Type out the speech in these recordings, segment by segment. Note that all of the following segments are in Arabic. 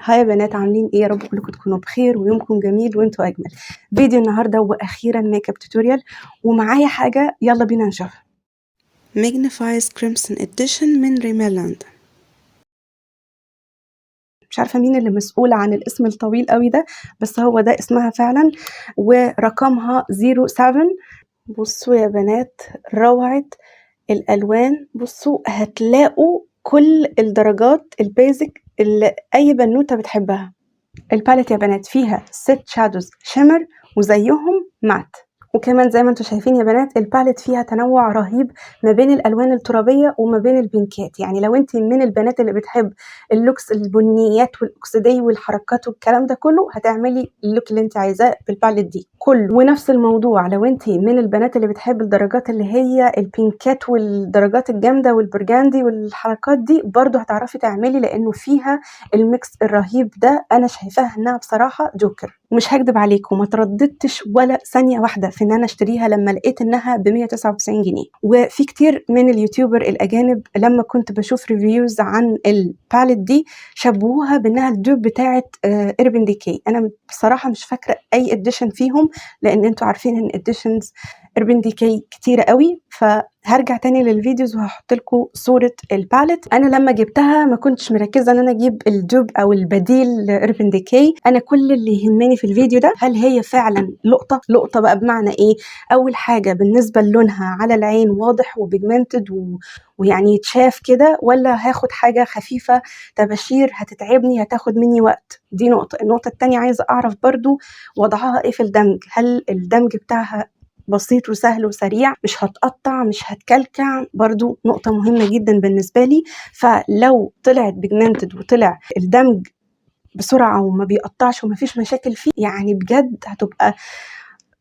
هاي يا بنات، عاملين ايه؟ يا رب كلكم تكونوا بخير ويومكم جميل وانتوا اجمل. فيديو النهارده واخيرا ميك اب توتوريال، ومعايا حاجه يلا بينا نشوفها. ماجنيفايز كريمسون اديشن من ريميلاند. مش عارفه مين اللي مسؤول عن الاسم الطويل قوي ده، بس هو ده اسمها فعلا ورقمها 07. بصوا يا بنات روعه الالوان، بصوا هتلاقوا كل الدرجات البيزك اللي اي بنوته بتحبها. الباليت يا بنات فيها 6 شادوز شimmer وزيهم مات، وكمان زي ما انتم شايفين يا بنات الباليت فيها تنوع رهيب ما بين الالوان الترابيه وما بين البينكات. يعني لو انت من البنات اللي بتحب اللوكس البنيات والاكسدي والحركات والكلام ده كله، هتعملي اللوك اللي انت عايزاه بالباليت دي كله. ونفس الموضوع لو انت من البنات اللي بتحب الدرجات اللي هي البينكات والدرجات الجامده والبرجاندي والحركات دي، برضو هتعرفي تعملي، لانه فيها الميكس الرهيب ده. انا شايفاها انها بصراحه جوكر، ومش هكدب عليكم ما ترددتش ولا ثانيه واحده في ان انا اشتريها لما لقيت انها ب 199 جنيه. وفي كتير من اليوتيوبر الاجانب لما كنت بشوف ريفيوز عن الباليت دي شبهوها بانها الدوب بتاعه ايربن ديكي. انا بصراحه مش فاكره اي اديشن فيهم، لان انتوا عارفين ان اديشنز ايربن ديكي كتيره قوي. فهرجع تاني للفيديوز وهحط لكم صوره الباليت. انا لما جبتها ما كنتش مركزه ان انا اجيب الدوب او البديل لايربن ديكي. انا كل اللي يهمني في الفيديو ده هل هي فعلا لقطه بقى. بمعنى ايه؟ اول حاجه بالنسبه للونها على العين واضح وبيجمنتد ويعني يتشاف كده، ولا هاخد حاجه خفيفه تباشير هتتعبني هتاخد مني وقت. دي نقطه. النقطه التانية عايزه اعرف برضو وضعها ايه في الدمج. هل الدمج بتاعها بسيط وسهل وسريع، مش هتقطع مش هتكلكع؟ برضو نقطة مهمة جدا بالنسبة لي. فلو طلعت بيجمنتد وطلع الدمج بسرعة وما بيقطعش وما فيش مشاكل فيه، يعني بجد هتبقى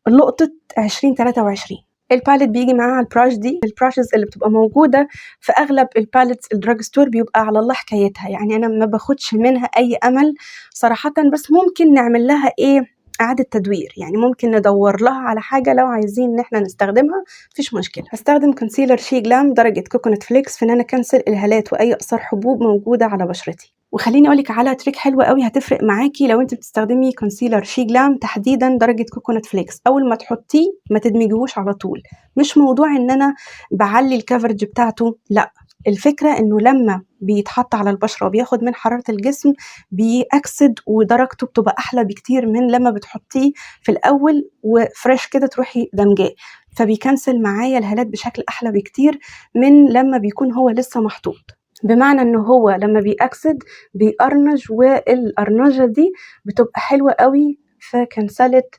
لقطة 2023. الباليت بيجي معاها البراش دي، البراشز اللي بتبقى موجودة في أغلب الباليتس الدراج ستور بيبقى على الله حكايتها. يعني أنا ما باخدش منها أي أمل صراحة، بس ممكن نعمل لها إيه؟ إعادة تدوير. يعني ممكن ندور لها على حاجة لو عايزين إن إحنا نستخدمها، مفيش مشكلة. هستخدم كونسيلر شي جلام درجة كوكونات فليكس في إن أنا أكنسل الهالات وأي آثار حبوب موجودة على بشرتي. وخليني اقولك على تريك حلوه قوي هتفرق معاكي لو انت بتستخدمي كونسيلر شي جلام تحديدا درجه كوكونات فليكس. اول ما تحطيه ما تدمجيهوش على طول. مش موضوع ان انا بعلي الكفرج بتاعته، لا، الفكره انه لما بيتحط على البشره وبياخد من حراره الجسم بيأكسد ودرجته بتبقى احلى بكتير من لما بتحطيه في الاول وفريش كده تروحي دمجاه. فبيكنسل معايا الهالات بشكل احلى بكتير من لما بيكون هو لسه محطوط. بمعنى انه هو لما بيأكسد بيقرنج، والقرنجة دي بتبقى حلوة قوي فكنسلت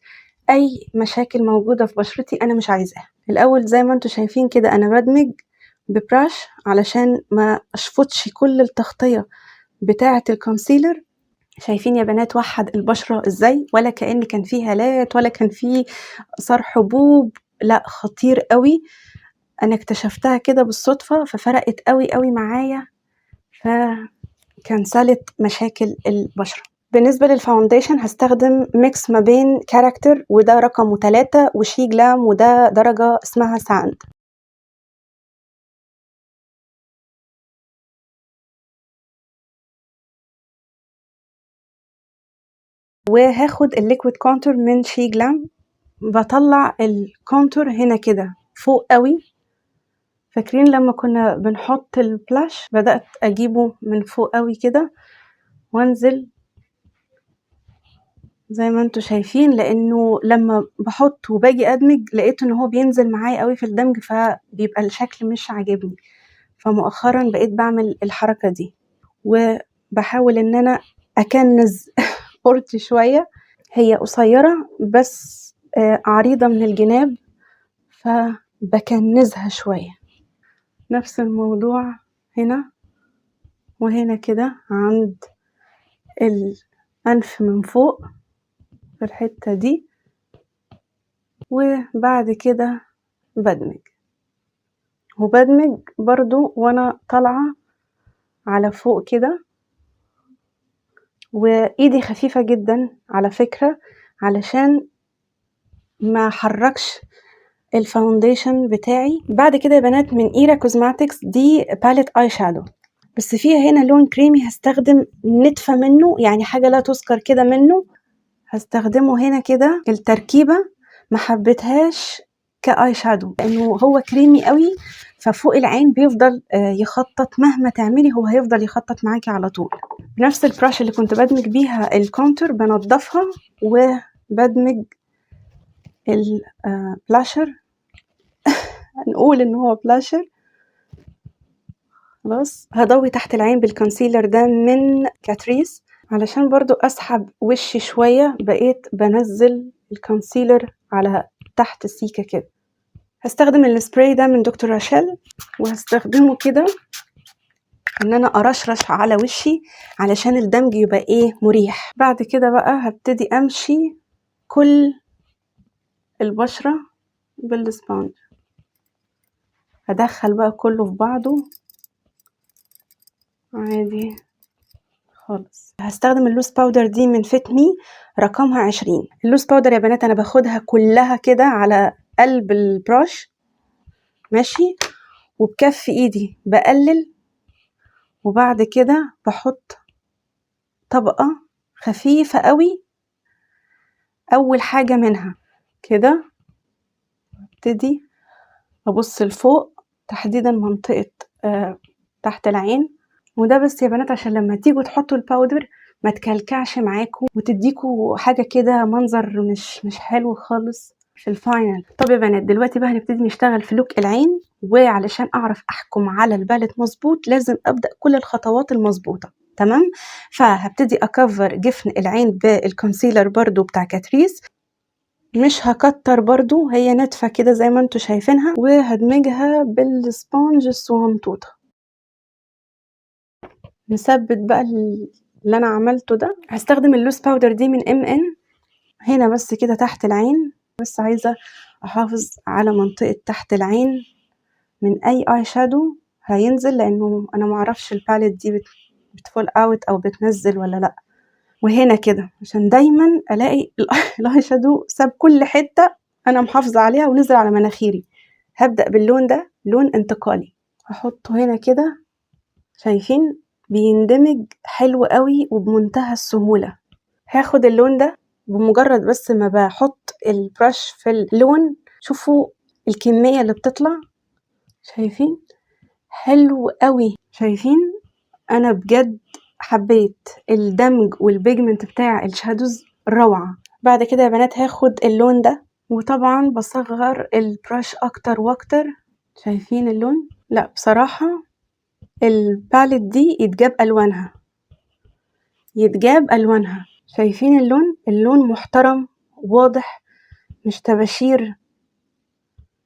اي مشاكل موجودة في بشرتي انا مش عايزاها. الاول زي ما انتوا شايفين كده انا بدمج ببراش علشان ما اشفطش كل التغطية بتاعة الكونسيلر. شايفين يا بنات وحد البشرة ازاي؟ ولا كأن كان فيه هالات ولا كان فيه آثار حبوب، لا خطير قوي. انا اكتشفتها كده بالصدفة ففرقت قوي معايا، فكنسلت مشاكل البشرة. بالنسبة للفاونديشن هستخدم ميكس ما بين كاركتر وده رقم 3 وشي جلام وده درجة اسمها ساند. وهاخد الليكويد كونتور من شي جلام، بطلع الكونتور هنا كده فوق قوي. فاكرين لما كنا بنحط البلاش بدأت اجيبه من فوق قوي كده وانزل زي ما انتوا شايفين، لانه لما بحط وباجي ادمج لقيت ان هو بينزل معايا قوي في الدمج فبيبقى الشكل مش عاجبني. فمؤخرا بقيت بعمل الحركة دي وبحاول ان انا اكنز قرطي شوية. هي قصيرة بس عريضة من الجناب فبكنزها شوية. نفس الموضوع هنا وهنا كده عند الأنف من فوق في الحتة دي، وبعد كده بدمج برضو وانا طالعة على فوق كده. وايدي خفيفة جدا على فكرة علشان ما حركش الفاونديشن بتاعي. بعد كده يا بنات من ايرا كوزماتكس دي باليت اي شادو. بس فيها هنا لون كريمي، هاستخدم نتفة منه، يعني حاجة لا تُذكر كده منه، هاستخدمه هنا كده. التركيبة ما حبيتهاش كeye shadow لإنه هو كريمي أوي، ففوق العين بيفضل يخطط، مهما تعملي هو هيفضل يخطط معاكِ على طول. بنفس البراش اللي كنت بادمج بيها الcontour بانضفها وبادمج blusher هنقول إن هو blusher. خلاص هاضوي تحت العين بالكونسيلر ده من كاتريس علشان برضو أسحب وشي شوية، بقيت بنزل الكونسيلر على تحت السيكة كده. هستخدم السبراي ده من دكتور راشيل، وهستخدمه كده ان انا ارشرش على وشي علشان الدمج يبقى ايه مريح. بعد كده بقى هبتدي امشي كل البشرة بالسبونج، هدخل بقى كله في بعضه عادي خالص. هستخدم اللوز باودر دي من فيت مي رقمها 20. اللوز باودر يا بنات انا باخدها كلها كده على قلب البراش ماشي، وبكف ايدي بقلل، وبعد كده بحط طبقة خفيفة قوي اول حاجة منها كده، ابتدي ابص لفوق تحديدا منطقة تحت العين. وده بس يا بنات عشان لما تيجوا تحطوا الباودر ما تكلكعش معاكم وتديكوا حاجة كده منظر مش حلو خالص في الفاينل. طب يا بنات دلوقتي بقى هنبتدي نشتغل في لوك العين، وعلشان اعرف احكم على البالت مظبوط لازم ابدأ كل الخطوات المظبوطة تمام. فهبتدي اكفر جفن العين بالكونسيلر برضو بتاع كاتريس، مش هكتر برضو، هي نتفة كده زي ما انتوا شايفينها، وهدمجها بالسبونج الصغنطوطة. نثبت بقى اللي انا عملته ده. هستخدم اللوز باودر دي من MN هنا بس كده تحت العين، بس عايزة احافظ على منطقة تحت العين من اي اي شادو هينزل، لانه انا معرفش الباليت دي بتفول اوت او بتنزل ولا لا. وهنا كده عشان دايما الاقي الاي شادو ساب كل حتة انا محافظة عليها ونزل على مناخيري. هبدأ باللون ده، لون انتقالي، هحطه هنا كده، شايفين بيندمج حلو قوي وبمنتهى السهولة. هاخد اللون ده بمجرد بس ما بحط البرش في اللون، شوفوا الكمية اللي بتطلع، شايفين حلو قوي. شايفين انا بجد حبيت الدمج والبيجمنت بتاع الشادوز روعة. بعد كده يا بنات هاخد اللون ده، وطبعا بصغر البرش اكتر واكتر. شايفين اللون؟ لا بصراحة الباليت دي يتجاب ألوانها، يتجاب ألوانها. شايفين اللون؟ اللون محترم واضح مش تباشير.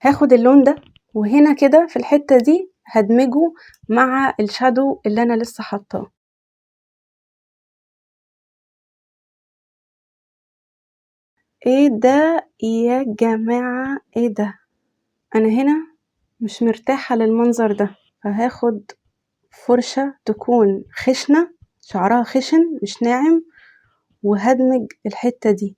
هاخد اللون ده وهنا كده في الحتة دي هدمجه مع الشادو اللي أنا لسه حاطاه. ايه ده يا جماعة، ايه ده؟ أنا هنا مش مرتاحة للمنظر ده، فهاخد فرشة تكون خشنة، شعرها خشن مش ناعم، وهدمج الحتة دي.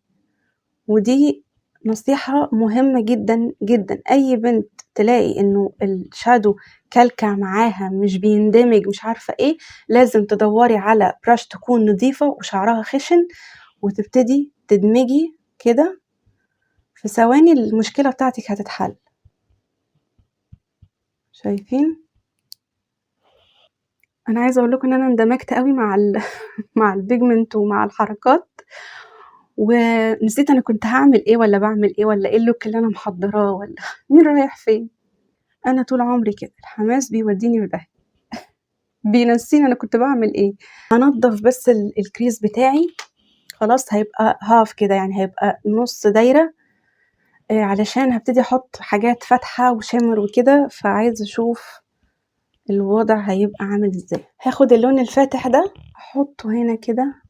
ودي نصيحة مهمة جدا جدا، أي بنت تلاقي إنه الشادو كلكع معاها مش بيندمج مش عارفة إيه، لازم تدوري على براش تكون نظيفة وشعرها خشن، وتبتدي تدمجي كده في ثواني المشكلة بتاعتك هتتحل. شايفين؟ أنا عايزة أقول لكم إن أنا اندمجت قوي مع مع البيجمنت ومع الحركات، ونسيت أنا كنت هعمل إيه ولا بعمل إيه ولا إيه اللوك اللي أنا محضراه ولا مين رايح فين. أنا طول عمري كده الحماس بيوديني في داهية، بينسيني أنا كنت باعمل إيه. هانضف بس الكريز بتاعي، خلاص هيبقى هاف كده، يعني هيبقى نص دايرة، علشان هبتدي أحط حاجات فاتحة وشمر وكده، فعايزة أشوف الوضع هيبقى عامل إزاي. هاخد اللون الفاتح ده أحطه هنا كده،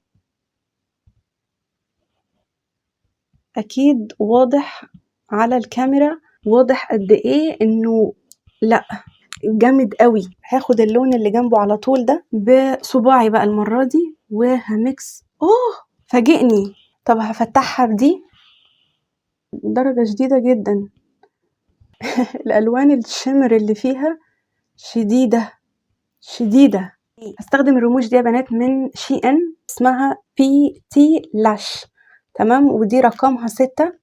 أكيد واضح على الكاميرا، واضح قد إيه إنه لأ جامد قوي. هاخد اللون اللي جنبه على طول ده بصباعي بقى المرة دي وهميكس. فاجئني. طب هفتحها بدي درجة شديدة جدا. الألوان الشمر اللي فيها شديدة شديدة، هستخدم الرموش دي يا بنات من شي ان، اسمها بي تي لاش، تمام، ودي رقمها 6.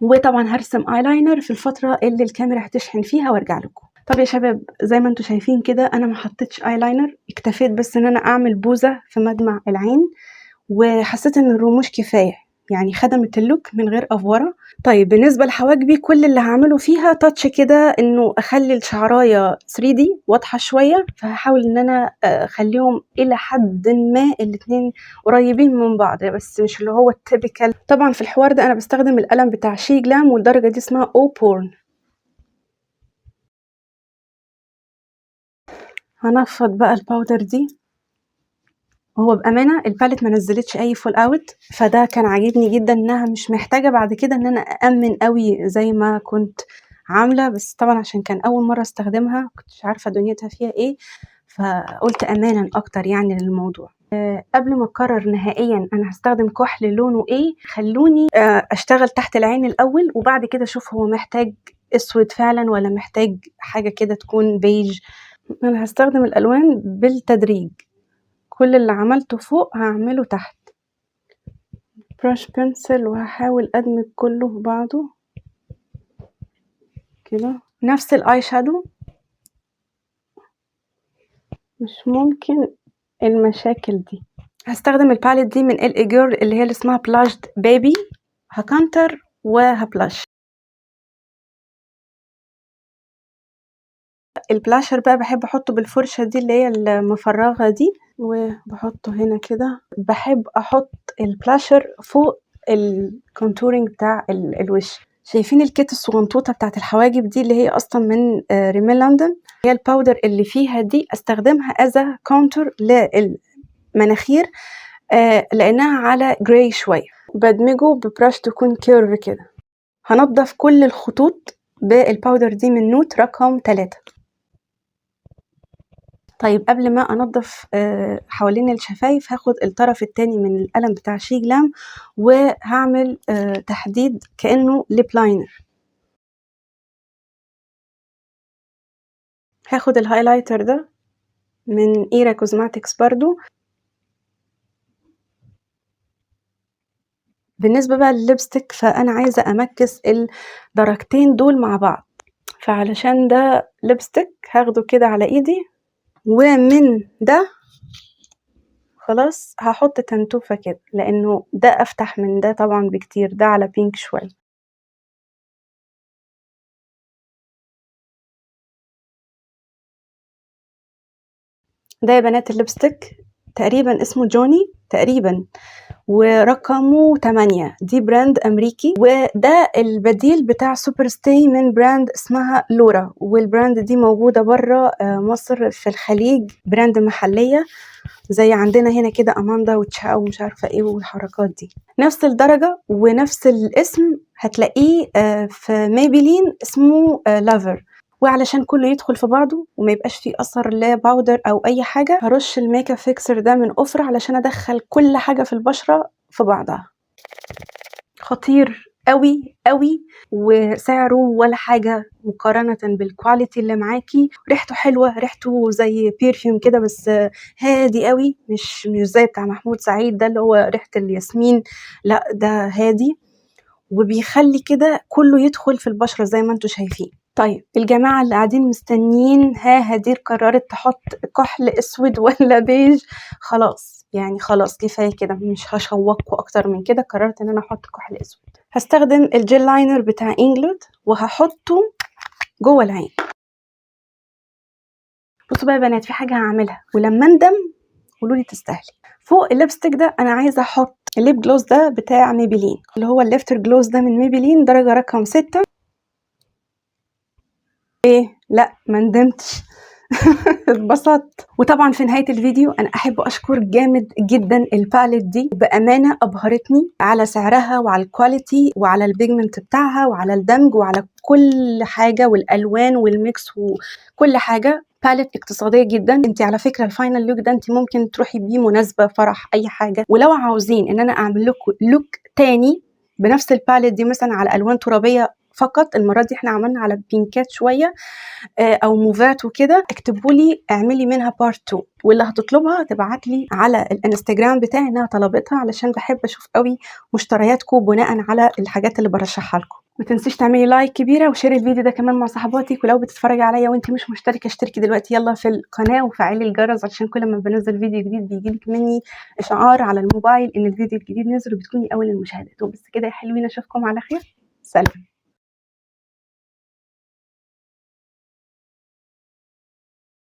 وطبعا هرسم ايلاينر في الفتره اللي الكاميرا هتشحن فيها وارجع لكم. طب يا شباب، زي ما انتم شايفين كده انا ما حطيتش ايلاينر، اكتفيت بس ان انا اعمل بوزه في مجمع العين، وحسيت ان الرموش كفايه، يعني خدمت اللوك من غير افوره. طيب بالنسبه لحواجبي، كل اللي هعمله فيها تاتش كده، انه اخلي الشعرايه 3D واضحه شويه، فهحاول ان انا اخليهم الى حد ما الاتنين قريبين من بعض، بس مش اللي هو التيبيكال. طبعا في الحوار ده انا بستخدم القلم بتاع شي جلام، والدرجه دي اسمها او بورن. هنفض بقى الباودر دي. هو بأمانة الباليت ما نزلتش أي فول أوت، فده كان عاجبني جدا، إنها مش محتاجة بعد كده إن أنا أأمن قوي زي ما كنت عاملة، بس طبعا عشان كان أول مرة استخدمها كنتش عارفة دنيتها فيها إيه، فقلت أمانا أكتر يعني للموضوع. قبل ما أقرر نهائيا أنا هستخدم كحل لونه إيه، خلوني أشتغل تحت العين الأول، وبعد كده أشوف هو محتاج أسود فعلا ولا محتاج حاجة كده تكون بيج. أنا هستخدم الألوان بالتدريج، كل اللي عملته فوق هعمله تحت. براش بنسل، وهحاول ادمج كله في بعضه كده. نفس الاي شادو، مش ممكن المشاكل دي. هستخدم الباليت دي من ال جيرل اللي هي اللي اسمها بلاشد بيبي، هكانتر وهبلاش. البلاشر بقى بحب احطه بالفرشة دي اللي هي المفرغة دي، وبحطه هنا كده. بحب احط البلاشر فوق الكونتورينج بتاع الوش. شايفين الكيت الصغنطوطة بتاعت الحواجب دي اللي هي اصلا من ريميل لندن، هي الباودر اللي فيها دي استخدمها از كونتور للمناخير، لانها على جراي شوية. بدمجه ببراش تكون كيرف كده. هنضف كل الخطوط بالباودر دي من نوت رقم 3. طيب قبل ما انضف حوالين الشفايف، هاخد الطرف التاني من القلم بتاع شي جلام، وهعمل تحديد كأنه ليب لاينر. هاخد الهايلايتر ده من ايرا كوزماتكس برضو. بالنسبة بقى للليبستيك، فانا عايزة امكس الدرجتين دول مع بعض، فعلشان ده ليبستيك هاخده كده على ايدي، ومن ده خلاص هحط تنتوفة كده، لانه ده افتح من ده طبعا بكتير، ده على بينك شوية. ده يا بنات الليبستيك تقريبا اسمه جوني تقريبا، ورقمه 8، دي براند امريكي، وده البديل بتاع سوبر ستاي من براند اسمها لورا، والبراند دي موجودة برا مصر في الخليج، براند محلية زي عندنا هنا كده اماندا وتشاو ومش عارفة ايه والحركات دي. نفس الدرجة ونفس الاسم هتلاقيه في ميبلين اسمه لافر. وعلشان كله يدخل في بعضه وما يبقاش فيه اثر لا باودر او اي حاجه، هرش الميك اب فيكسر ده من اوفرا علشان ادخل كل حاجه في البشره في بعضها. خطير قوي قوي، وسعره ولا حاجه مقارنه بالكواليتي اللي معاكي. ريحته حلوه، ريحته زي بيرفيوم كده، بس هادي قوي، مش زي بتاع محمود سعيد ده اللي هو ريحه الياسمين، لا ده هادي، وبيخلي كده كله يدخل في البشرة زي ما انتوا شايفين. طيب الجماعة اللي قاعدين مستنيين، هدير قررت تحط كحل اسود ولا بيج، خلاص يعني خلاص كفاية كده، مش هشوقكوا اكتر من كده، قررت ان انا احط كحل اسود. هستخدم الجيل لاينر بتاع انجلود وهحطه جوه العين. بصوا بقى يا بنات، في حاجة هعملها ولما اندم قولوا لي تستاهلي. فوق الليبستيك ده انا عايزه احط الليب جلوس ده بتاع ميبلين، اللي هو الليفتر جلوس ده من ميبلين درجه رقم 6. ايه لا ما ندمتش اتبسطت. وطبعا في نهايه الفيديو انا احب اشكر جامد جدا الباليت دي، بامانه ابهرتني على سعرها وعلى الكواليتي وعلى البيجمنت بتاعها وعلى الدمج وعلى كل حاجه والالوان والميكس وكل حاجه. باليت اقتصاديه جدا. انت على فكره الفاينل لوك ده انت ممكن تروحي بيه مناسبه، فرح، اي حاجه. ولو عاوزين ان انا اعمل لكم لوك تاني بنفس الباليت دي مثلا على الوان ترابيه فقط. المرة دي إحنا عملنا على بينكات شوية أو موفات وكده. اكتبوا لي اعملي منها بارت 2، واللي هتطلبها تبعت لي على الانستجرام بتاعي إنها طلبتها، علشان باحب أشوف أوي مشترياتكم بناءً على الحاجات اللي بارشحها لكم. ما تنسيش تعملي لايك كبيرة وشير الفيديو ده كمان مع صحباتك، ولو بتتفرجي عليا وأنتِ مش مشتركة اشتركي دلوقتي يلا في القناة وفعلي الجرس علشان كل ما بنزل فيديو جديد بيجيلك مني إشعار على الموبايل إن الفيديو الجديد نزل وبتكوني أول المشاهدات. وبس كده يا حلوين، أشوفكم على خير، سلام.